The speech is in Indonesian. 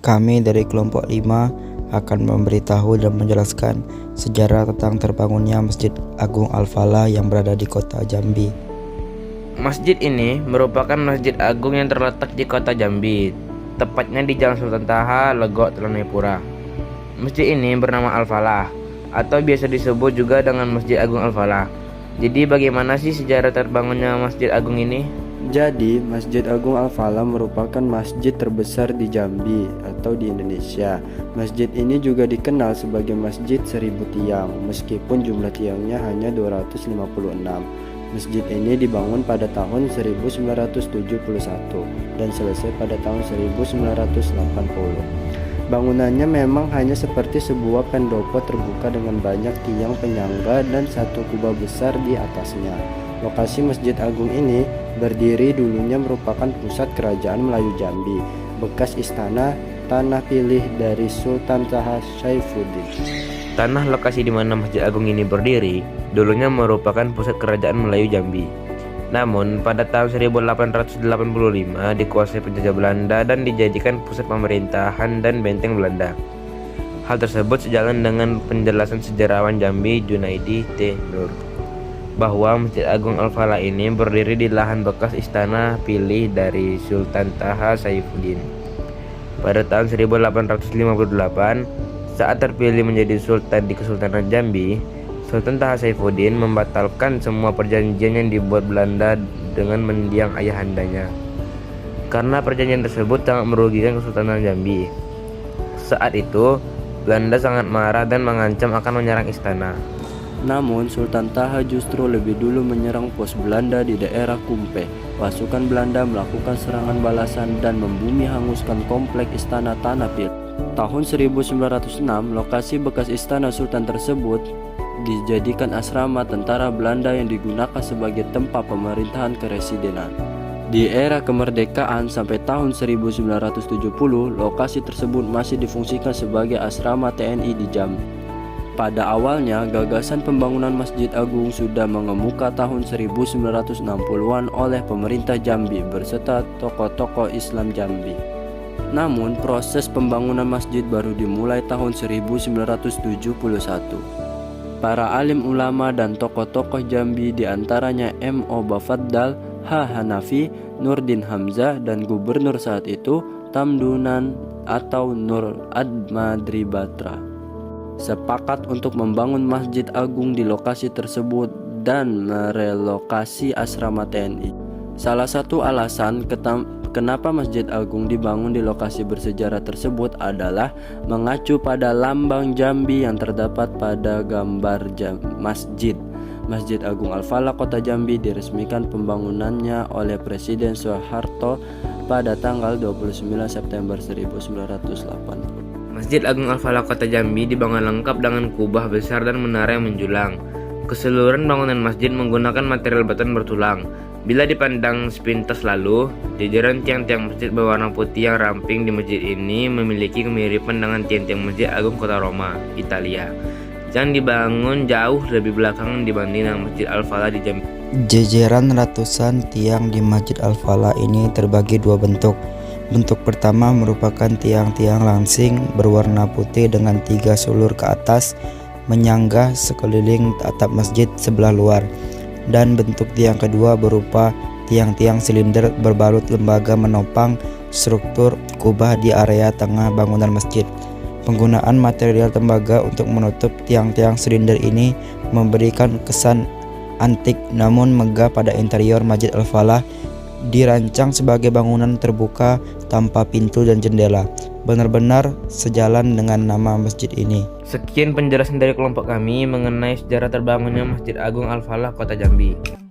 Kami dari kelompok 5 akan memberitahu dan menjelaskan sejarah tentang terbangunnya Masjid Agung Al-Falah yang berada di kota Jambi. Masjid ini merupakan masjid agung yang terletak di kota Jambi, tepatnya di Jalan Sultan Taha, Legok, Telanepura. Masjid ini bernama Al-Falah, atau biasa disebut juga dengan Masjid Agung Al-Falah. Jadi bagaimana sih sejarah terbangunnya Masjid Agung ini? Jadi, Masjid Agung Al-Falah merupakan masjid terbesar di Jambi atau di Indonesia. Masjid ini juga dikenal sebagai Masjid 1000 Tiang, meskipun jumlah tiangnya hanya 256. Masjid ini dibangun pada tahun 1971 dan selesai pada tahun 1980. Bangunannya memang hanya seperti sebuah pendopo terbuka dengan banyak tiang penyangga dan satu kubah besar di atasnya. Lokasi Masjid Agung ini berdiri dulunya merupakan pusat kerajaan Melayu Jambi, bekas istana tanah pilih dari Sultan Taha Saifuddin. Tanah lokasi di mana Masjid Agung ini berdiri dulunya merupakan pusat kerajaan Melayu Jambi. Namun pada tahun 1885 dikuasai penjajah Belanda dan dijadikan pusat pemerintahan dan benteng Belanda. Hal tersebut sejalan dengan penjelasan sejarawan Jambi Junaidi T. Nur bahwa Masjid Agung Al-Falah ini berdiri di lahan bekas istana pilih dari Sultan Taha Saifuddin. Pada tahun 1858, saat terpilih menjadi Sultan di Kesultanan Jambi, Sultan Taha Saifuddin membatalkan semua perjanjian yang dibuat Belanda dengan mendiang ayahandanya. Karena perjanjian tersebut sangat merugikan Kesultanan Jambi. Saat itu, Belanda sangat marah dan mengancam akan menyerang istana. Namun, Sultan Taha justru lebih dulu menyerang pos Belanda di daerah Kumpe. Pasukan Belanda melakukan serangan balasan dan membumi hanguskan komplek istana Tanapil. Tahun 1906, lokasi bekas istana Sultan tersebut dijadikan asrama tentara Belanda yang digunakan sebagai tempat pemerintahan keresidenan. Di era kemerdekaan sampai tahun 1970, lokasi tersebut masih difungsikan sebagai asrama TNI di Jambi. Pada awalnya, gagasan pembangunan Masjid Agung sudah mengemuka tahun 1960-an oleh pemerintah Jambi berserta tokoh-tokoh Islam Jambi. Namun, proses pembangunan masjid baru dimulai tahun 1971. Para alim ulama dan tokoh-tokoh Jambi diantaranya M.O. Bafaddal, H. Hanafi, Nurdin Hamzah, dan gubernur saat itu Tamdunan atau Nur Ad-Madri Batra sepakat untuk membangun Masjid Agung di lokasi tersebut dan merelokasi asrama TNI. Salah satu alasan kenapa Masjid Agung dibangun di lokasi bersejarah tersebut adalah mengacu pada lambang Jambi yang terdapat pada gambar masjid. Masjid Agung Al-Falah Kota Jambi diresmikan pembangunannya oleh Presiden Soeharto pada tanggal 29 September 1980. Masjid Agung Al-Falah Kota Jambi dibangun lengkap dengan kubah besar dan menara yang menjulang. Keseluruhan bangunan masjid menggunakan material beton bertulang. Bila dipandang sepintas lalu, jajaran tiang-tiang masjid berwarna putih yang ramping di masjid ini memiliki kemiripan dengan tiang-tiang Masjid Agung Kota Roma, Italia, yang dibangun jauh lebih belakangan dibanding dengan Masjid Al-Falah di Jambi. Jejeran ratusan tiang di Masjid Al-Falah ini terbagi dua bentuk. Bentuk pertama merupakan tiang-tiang langsing berwarna putih dengan 3 sulur ke atas menyanggah sekeliling atap masjid sebelah luar, dan bentuk tiang kedua berupa tiang-tiang silinder berbalut lembaga menopang struktur kubah di area tengah bangunan masjid. Penggunaan material tembaga untuk menutup tiang-tiang silinder ini memberikan kesan antik namun megah pada interior Masjid Al-Falah. Dirancang sebagai bangunan terbuka tanpa pintu dan jendela, benar-benar sejalan dengan nama masjid ini. Sekian penjelasan dari kelompok kami mengenai sejarah terbangunnya Masjid Agung Al-Falah Kota Jambi.